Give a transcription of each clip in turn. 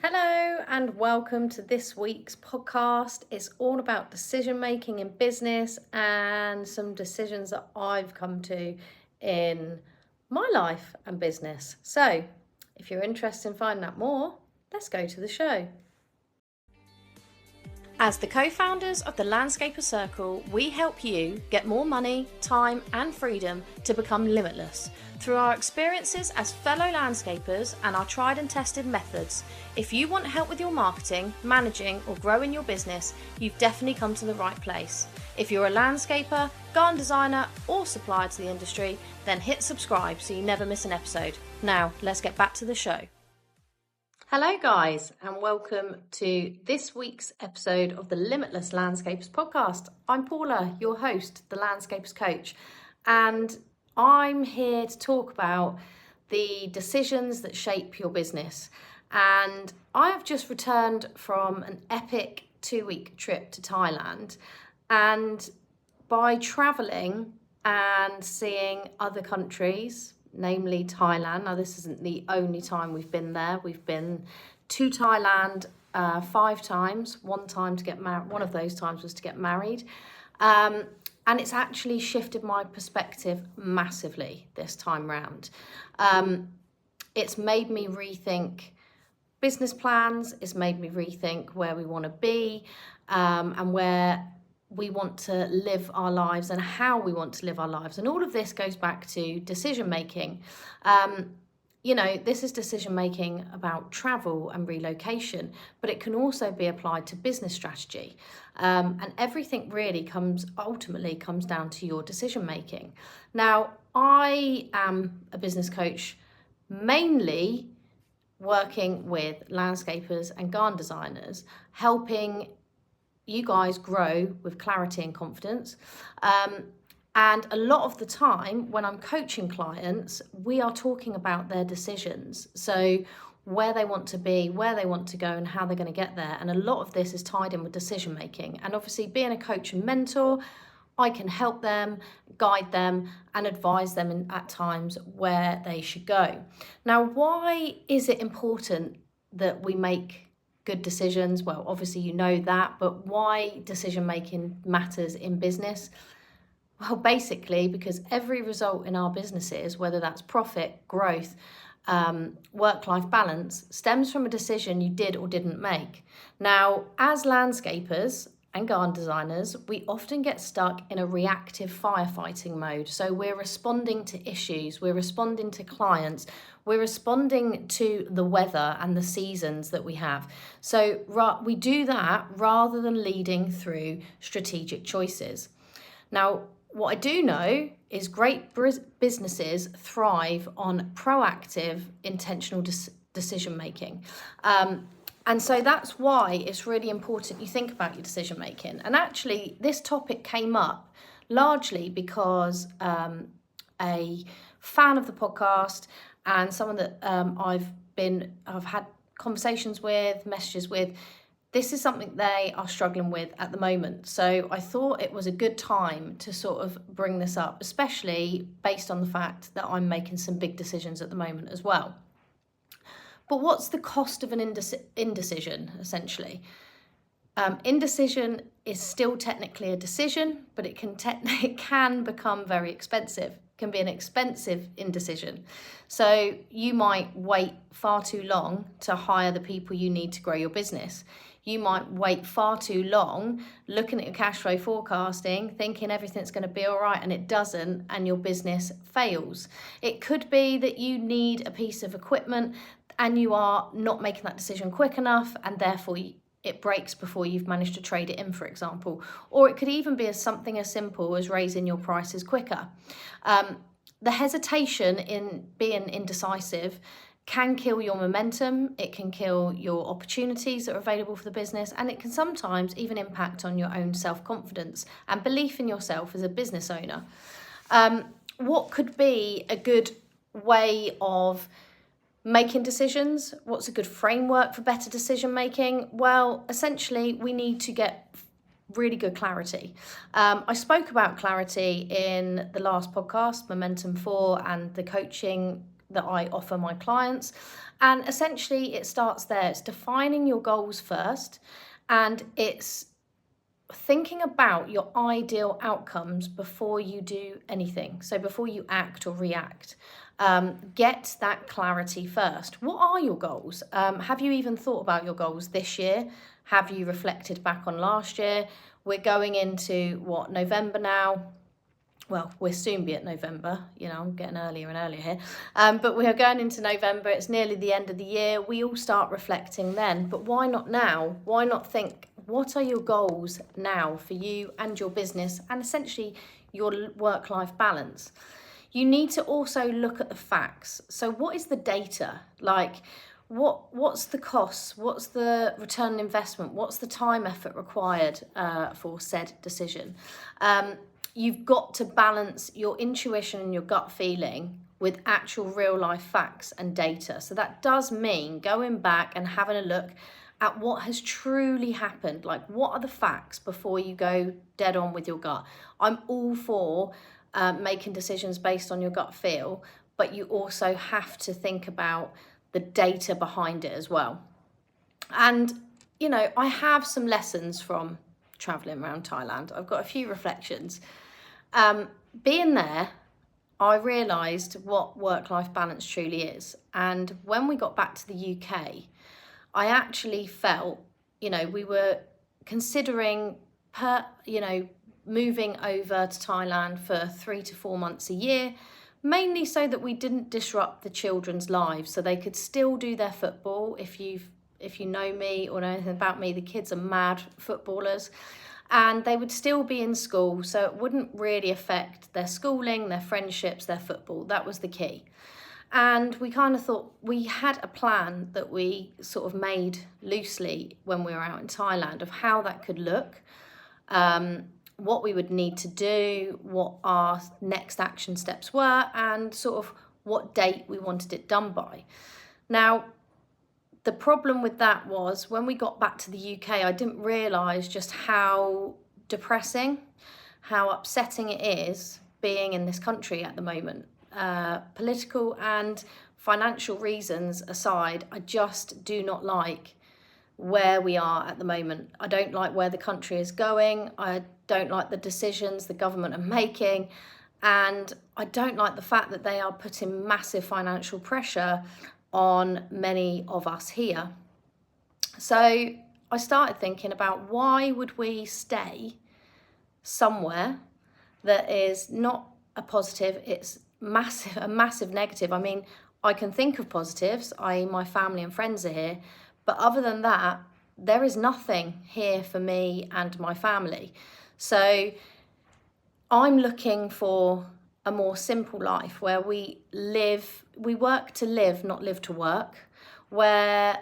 Hello and welcome to this week's podcast. It's all about decision making in business and some decisions that I've come to in my life and business. So, if you're interested in finding out more, let's go to the show. As the co-founders of the Landscaper Circle, we help you get more money, time and freedom to become limitless through our experiences as fellow landscapers and our tried and tested methods. If you want help with your marketing, managing or growing your business, you've definitely come to the right place. If you're a landscaper, garden designer or supplier to the industry, then hit subscribe so you never miss an episode. Now, let's get back to the show. Hello guys and welcome to this week's episode of the Limitless Landscapers podcast. I'm Paula, your host, the Landscapers Coach, and I'm here to talk about the decisions that shape your business. And I have just returned from an epic 2-week trip to Thailand, and by traveling and seeing other countries, namely Thailand. Now, this isn't the only time we've been there. We've been to Thailand 5 times. One time to get married. One of those times was to get married. And it's actually shifted my perspective massively this time round. It's made me rethink business plans. It's made me rethink where we want to be and where we want to live our lives and how we want to live our lives. And all of this goes back to decision making. This is decision making about travel and relocation, but it can also be applied to business strategy. And everything really ultimately comes down to your decision making. Now, I am a business coach, mainly working with landscapers and garden designers, helping you guys grow with clarity and confidence. And a lot of the time when I'm coaching clients, we are talking about their decisions. So where they want to be, where they want to go and how they're going to get there. And a lot of this is tied in with decision making. And obviously being a coach and mentor, I can help them, guide them and advise them at times where they should go. Now, why is it important that we make good decisions? Well, obviously you know that, but why decision making matters in business? Well, basically because every result in our businesses, whether that's profit, growth, work-life balance, stems from a decision you did or didn't make. Now, as landscapers and garden designers, we often get stuck in a reactive firefighting mode. So we're responding to issues, we're responding to clients, we're responding to the weather and the seasons that we have. So we do that rather than leading through strategic choices. Now, what I do know is great businesses thrive on proactive, intentional decision making. And so that's why it's really important you think about your decision making. And actually, this topic came up largely because a fan of the podcast and someone that I've had conversations with, messages with, this is something they are struggling with at the moment. So I thought it was a good time to sort of bring this up, especially based on the fact that I'm making some big decisions at the moment as well. But what's the cost of an indecision, essentially? Indecision is still technically a decision, but it can become very expensive. It can be an expensive indecision. So you might wait far too long to hire the people you need to grow your business. You might wait far too long looking at your cash flow forecasting, thinking everything's going to be all right, and it doesn't, and your business fails. It could be that you need a piece of equipment and you are not making that decision quick enough, and therefore it breaks before you've managed to trade it in, for example. Or it could even be something as simple as raising your prices quicker. The hesitation in being indecisive can kill your momentum, it can kill your opportunities that are available for the business, and it can sometimes even impact on your own self-confidence and belief in yourself as a business owner. What could be a good way of making decisions? What's a good framework for better decision making? Well, essentially, we need to get really good clarity. I spoke about clarity in the last podcast, Momentum 4, and the coaching that I offer my clients. And essentially it starts there. It's defining your goals first, and it's thinking about your ideal outcomes before you do anything. So before you act or react, get that clarity first. What are your goals? Have you even thought about your goals this year? Have you reflected back on last year? We're going into November now. Well, we'll soon be at November, I'm getting earlier and earlier here. But we are going into November, it's nearly the end of the year. We all start reflecting then, but why not now? Why not think, what are your goals now for you and your business and essentially your work-life balance? You need to also look at the facts. So what is the data? Like, what's the costs? What's the return on investment? What's the time effort required for said decision? You've got to balance your intuition and your gut feeling with actual real life facts and data. So that does mean going back and having a look at what has truly happened. Like, what are the facts before you go dead on with your gut? I'm all for making decisions based on your gut feel, but you also have to think about the data behind it as well. And, I have some lessons from traveling around Thailand. I've got a few reflections. Being there, I realised what work-life balance truly is. And when we got back to the UK, I actually felt, we were considering moving over to Thailand for 3 to 4 months a year, mainly so that we didn't disrupt the children's lives, so they could still do their football. If you know me or know anything about me, the kids are mad footballers. And they would still be in school, so it wouldn't really affect their schooling, their friendships, their football. That was the key. And we kind of thought, we had a plan that we sort of made loosely when we were out in Thailand of how that could look, what we would need to do, what our next action steps were, and sort of what date we wanted it done by. Now, the problem with that was when we got back to the UK, I didn't realise just how depressing, how upsetting it is being in this country at the moment. Political and financial reasons aside, I just do not like where we are at the moment. I don't like where the country is going. I don't like the decisions the government are making. And I don't like the fact that they are putting massive financial pressure on many of us here. So I started thinking about, why would we stay somewhere that is not a positive, it's a massive negative. I mean, I can think of positives, i.e. my family and friends are here, but other than that, there is nothing here for me and my family. So I'm looking for a more simple life where we work to live, not live to work, where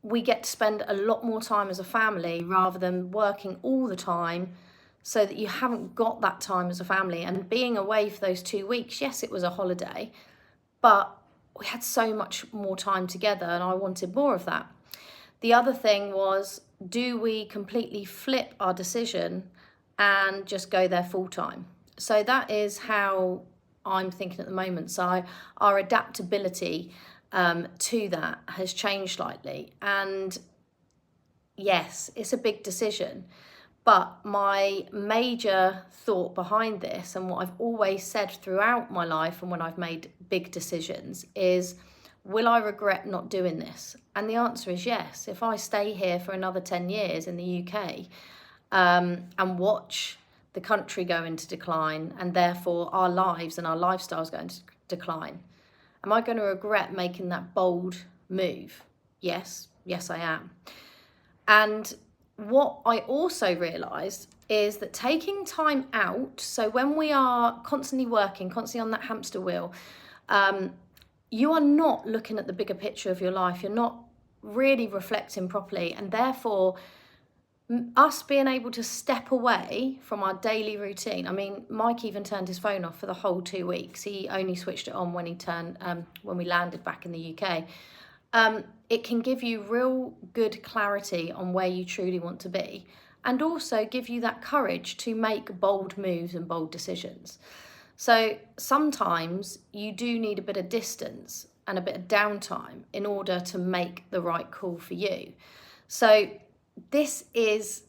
we get to spend a lot more time as a family rather than working all the time, so that you haven't got that time as a family. And being away for those 2 weeks, yes, it was a holiday, but we had so much more time together and I wanted more of that. The other thing was, do we completely flip our decision and just go there full time? So that is how I'm thinking at the moment. So our adaptability to that has changed slightly. And yes, it's a big decision. But my major thought behind this, and what I've always said throughout my life and when I've made big decisions, is, will I regret not doing this? And the answer is yes. If I stay here for another 10 years in the UK and watch the country go into decline, and therefore our lives and our lifestyles go into decline, am I going to regret making that bold move? Yes, I am. And what I also realised is that taking time out, so when we are constantly working, constantly on that hamster wheel, you are not looking at the bigger picture of your life. You're not really reflecting properly, and therefore us being able to step away from our daily routine. I mean, Mike even turned his phone off for the whole 2 weeks. He only switched it on when when we landed back in the UK. It can give you real good clarity on where you truly want to be, and also give you that courage to make bold moves and bold decisions. So sometimes you do need a bit of distance, and a bit of downtime in order to make the right call for you. So this is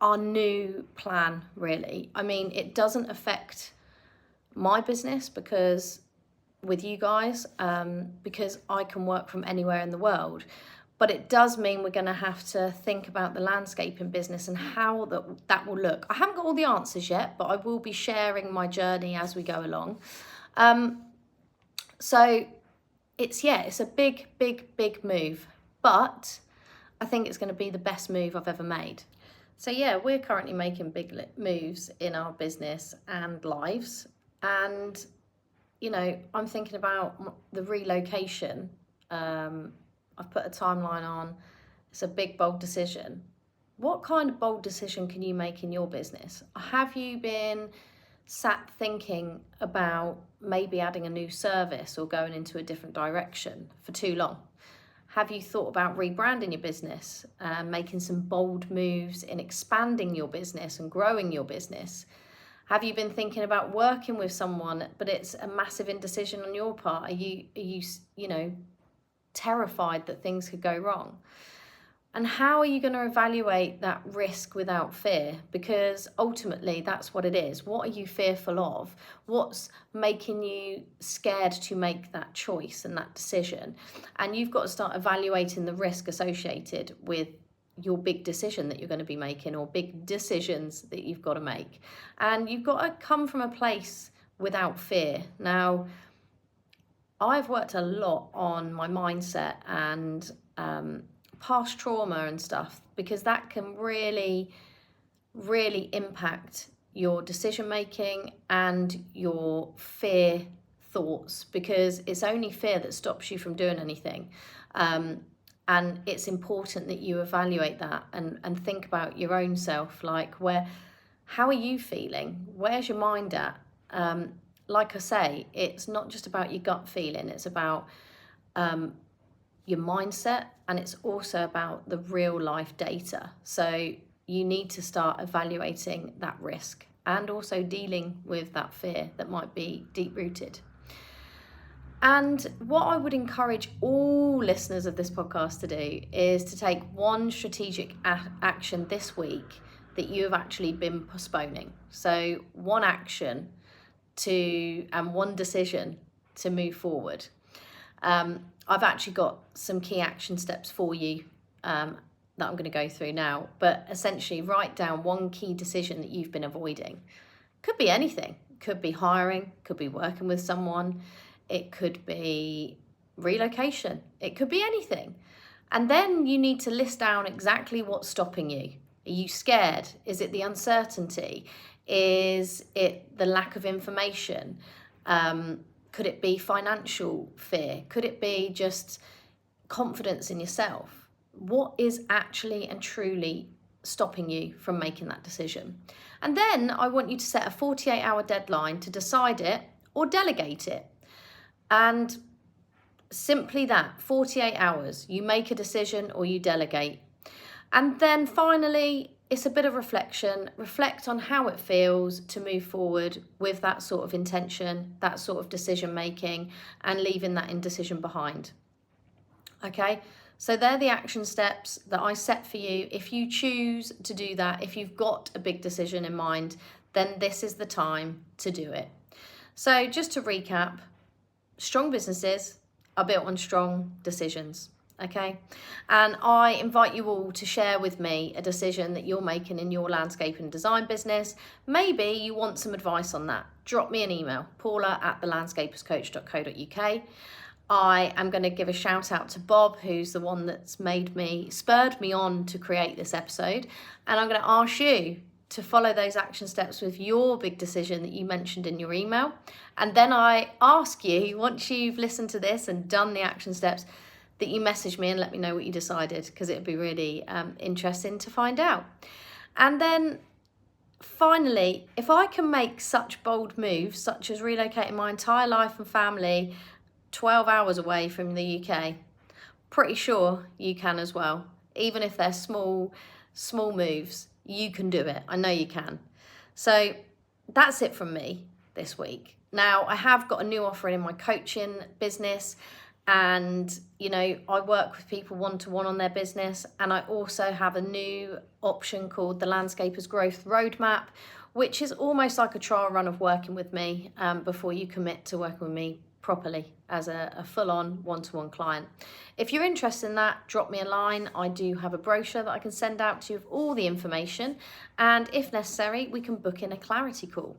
our new plan, really. I mean, it doesn't affect my business because with you guys, because I can work from anywhere in the world. But it does mean we're going to have to think about the landscaping business and how that will look. I haven't got all the answers yet, but I will be sharing my journey as we go along. So it's a big move, but I think it's going to be the best move I've ever made. So yeah, we're currently making big moves in our business and lives. And, you know, I'm thinking about the relocation. I've put a timeline on. It's a big, bold decision. What kind of bold decision can you make in your business? Have you been sat thinking about maybe adding a new service or going into a different direction for too long? Have you thought about rebranding your business, making some bold moves in expanding your business and growing your business? Have you been thinking about working with someone, but it's a massive indecision on your part? Are you terrified that things could go wrong? And how are you going to evaluate that risk without fear? Because ultimately that's what it is. What are you fearful of? What's making you scared to make that choice and that decision? And you've got to start evaluating the risk associated with your big decision that you're going to be making, or big decisions that you've got to make. And you've got to come from a place without fear. Now, I've worked a lot on my mindset and past trauma and stuff, because that can really impact your decision making and your fear thoughts, because it's only fear that stops you from doing anything. And it's important that you evaluate that and think about your own self, like how are you feeling? Where's your mind at? Like I say, it's not just about your gut feeling, it's about your mindset, and it's also about the real life data. So you need to start evaluating that risk and also dealing with that fear that might be deep rooted. And what I would encourage all listeners of this podcast to do is to take one strategic action this week that you have actually been postponing. So one action and one decision to move forward. I've actually got some key action steps for you that I'm going to go through now. But essentially, write down one key decision that you've been avoiding. Could be anything. Could be hiring. Could be working with someone. It could be relocation. It could be anything. And then you need to list down exactly what's stopping you. Are you scared? Is it the uncertainty? Is it the lack of information? Could it be financial fear? Could it be just confidence in yourself? What is actually and truly stopping you from making that decision? And then I want you to set a 48-hour deadline to decide it or delegate it. And simply that, 48 hours, you make a decision or you delegate. And then finally, it's a bit of reflection. Reflect on how it feels to move forward with that sort of intention, that sort of decision making, and leaving that indecision behind. Okay, so they're the action steps that I set for you. If you choose to do that, if you've got a big decision in mind, then this is the time to do it. So just to recap, strong businesses are built on strong decisions. Okay, and I invite you all to share with me a decision that you're making in your landscape and design business. Maybe you want some advice on that. Drop me an email, paula@thelandscaperscoach.co.uk. I am going to give a shout out to Bob, who's the one that's spurred me on to create this episode. And I'm going to ask you to follow those action steps with your big decision that you mentioned in your email. And then I ask you, once you've listened to this and done the action steps, that you message me and let me know what you decided, because it'd be really interesting to find out. And then finally, if I can make such bold moves, such as relocating my entire life and family 12 hours away from the UK, pretty sure you can as well. Even if they're small moves, you can do it. I know you can. So that's it from me this week. Now, I have got a new offering in my coaching business, And, you know, I work with people one-to-one on their business, and I also have a new option called the Landscapers Growth Roadmap, which is almost like a trial run of working with me before you commit to working with me properly as a full-on one-to-one client. If you're interested in that, drop me a line. I do have a brochure that I can send out to you with all the information, and if necessary, we can book in a clarity call.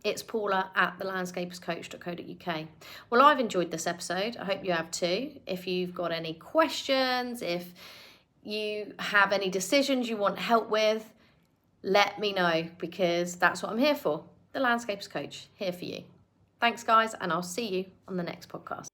It's Paula at thelandscaperscoach.co.uk. Well, I've enjoyed this episode. I hope you have too. If you've got any questions, if you have any decisions you want help with, let me know, because that's what I'm here for. The Landscapers Coach, here for you. Thanks, guys, and I'll see you on the next podcast.